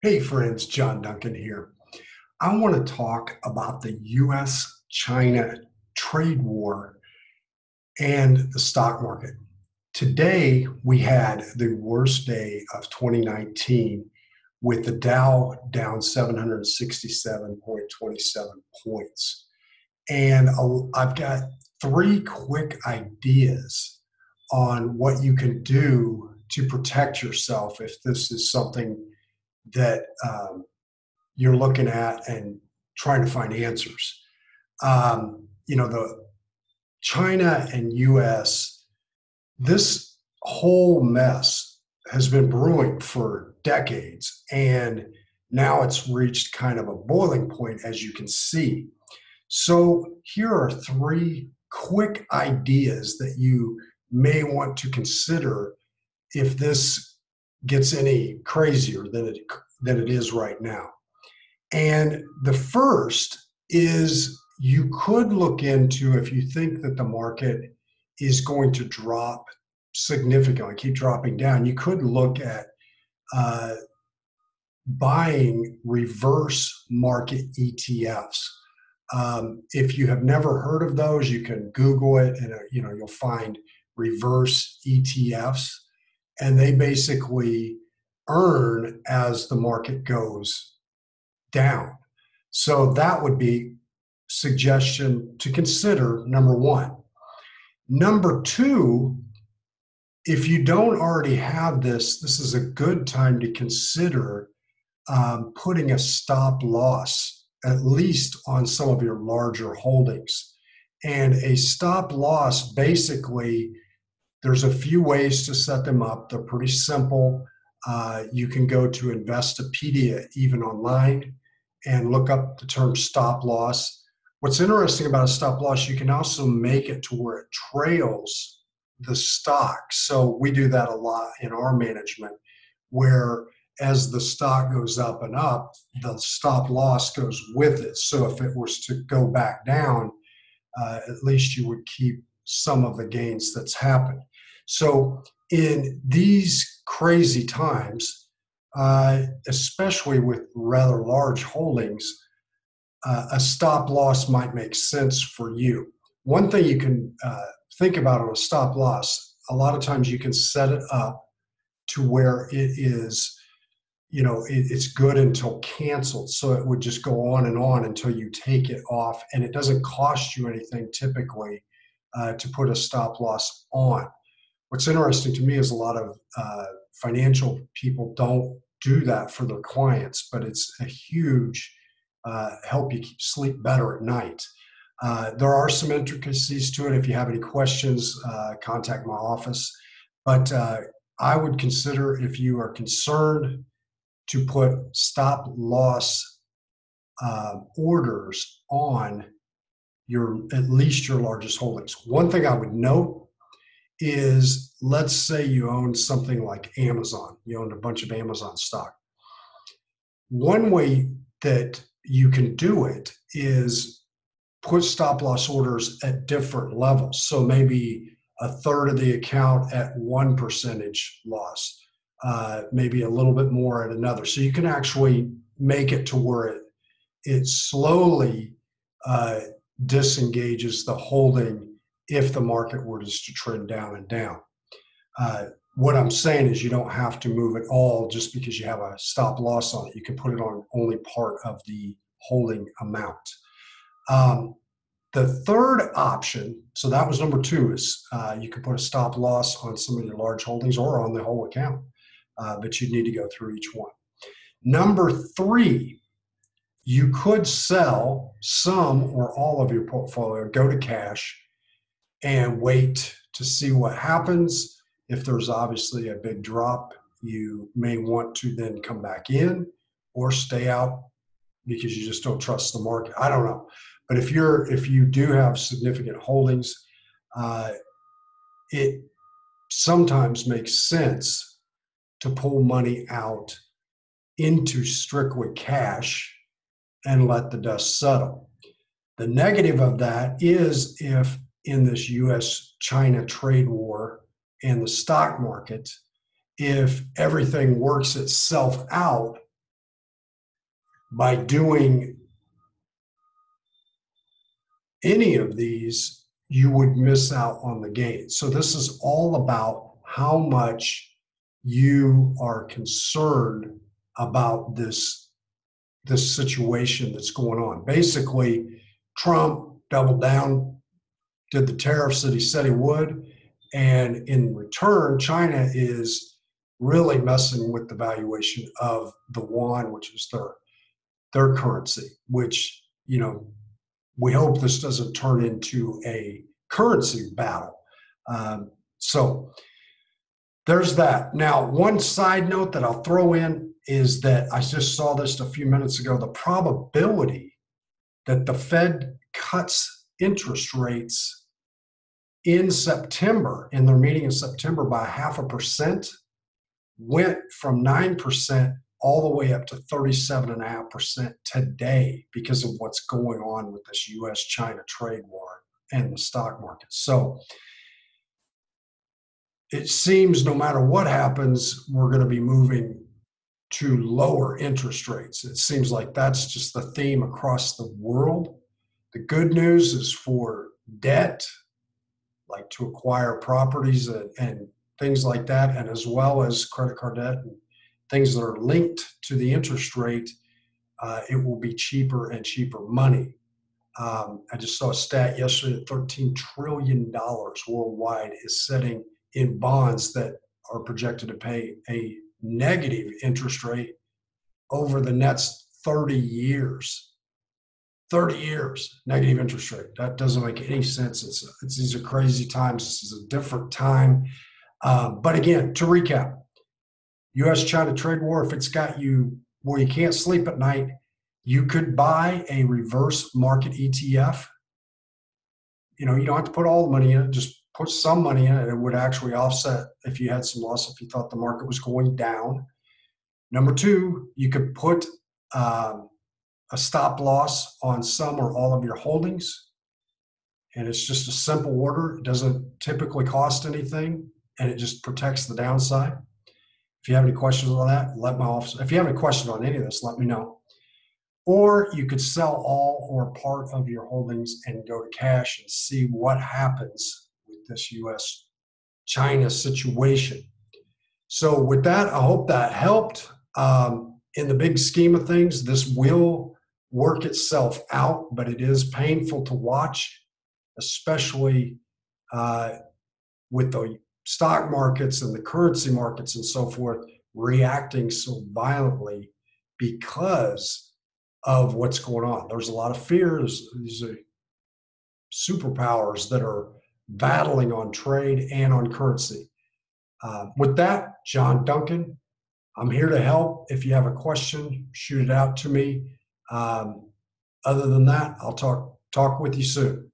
Hey friends, John Duncan here. I want to talk about the US China trade war and the stock market. Today, we had the worst day of 2019 with the Dow down 767.27 points. And I've got three quick ideas on what you can do to protect yourself if this is something that you're looking at and trying to find answers. The China and US, this whole mess has been brewing for decades, and now it's reached kind of a boiling point, as you can see. So here are three quick ideas that you may want to consider if this gets any crazier than it is right now. And the first is you could look into, if you think that the market is going to drop significantly, keep dropping down, you could look at uh, buying reverse market ETFs. If you have never heard of those, you can Google it, and you'll find reverse ETFs, and they basically earn as the market goes down. So that would be suggestion to consider, number one. Number two, if you don't already have this, this is a good time to consider putting a stop loss, at least on some of your larger holdings. And a stop loss, basically, there's a few ways to set them up. They're pretty simple. You can go to Investopedia, even online, and look up the term stop loss. What's interesting about a stop loss, you can also make it to where it trails the stock. So we do that a lot in our management, where as the stock goes up and up, the stop loss goes with it. So if it was to go back down, at least you would keep some of the gains that's happened. So in these crazy times, especially with rather large holdings, a stop loss might make sense for you. One thing you can think about on a stop loss, a lot of times you can set it up to where it is, it's good until canceled. So it would just go on until you take it off, and it doesn't cost you anything typically to put a stop loss on. What's interesting to me is a lot of financial people don't do that for their clients, but it's a huge help you sleep better at night. There are some intricacies to it. If you have any questions, contact my office. But I would consider, if you are concerned, to put stop loss orders on at least your largest holdings. One thing I would note is, let's say you own something like Amazon. You owned a bunch of Amazon stock. One way that you can do it is put stop loss orders at different levels. So maybe a third of the account at 1% loss, maybe a little bit more at another. So you can actually make it to where it slowly disengages the holding if the market were just to trend down and down. What I'm saying is, you don't have to move it all just because you have a stop loss on it. You can put it on only part of the holding amount. The third option, so that was number two, is you can put a stop loss on some of your large holdings or on the whole account, but you need to go through each one. Number three, you could sell some or all of your portfolio, go to cash, and wait to see what happens. If there's obviously a big drop, you may want to then come back in or stay out because you just don't trust the market. I don't know. But if you do have significant holdings, it sometimes makes sense to pull money out into strictly cash and let the dust settle. The negative of that is, if in this US-China trade war and the stock market, if everything works itself out by doing any of these, you would miss out on the gains. So this is all about how much you are concerned about this situation that's going on. Basically, Trump doubled down, did the tariffs that he said he would, and in return, China is really messing with the valuation of the yuan, which is their currency, which, we hope this doesn't turn into a currency battle. So there's that. Now, one side note that I'll throw in is that I just saw this a few minutes ago. The probability that the Fed cuts interest rates in September, in their meeting in September, by 0.5% went from 9% all the way up to 37.5% today because of what's going on with this US-China trade war and the stock market. So it seems no matter what happens, we're going to be moving to lower interest rates. It seems like that's just the theme across the world. The good news is for debt, like to acquire properties and things like that, and as well as credit card debt and things that are linked to the interest rate, it will be cheaper and cheaper money. I just saw a stat yesterday that $13 trillion worldwide is sitting in bonds that are projected to pay a negative interest rate over the next 30 years. 30 years, negative interest rate. That doesn't make any sense. These are crazy times. This is a different time. But again, to recap, US-China trade war, if it's got you where you can't sleep at night, you could buy a reverse market ETF. You don't have to put all the money in it, just put some money in it. It would actually offset if you had some loss, if you thought the market was going down. Number two, you could put a stop loss on some or all of your holdings. And it's just a simple order. It doesn't typically cost anything, and it just protects the downside. If you have any questions on that, let my office. If you have any questions on any of this, let me know. Or you could sell all or part of your holdings and go to cash and see what happens with this US-China situation. So with that, I hope that helped. In the big scheme of things, this will work itself out, but it is painful to watch, especially with the stock markets and the currency markets and so forth reacting so violently because of what's going on. There's a lot of fears. These are superpowers that are battling on trade and on currency. With that, John Duncan, I'm here to help. If you have a question, shoot it out to me. Other than that, I'll talk with you soon.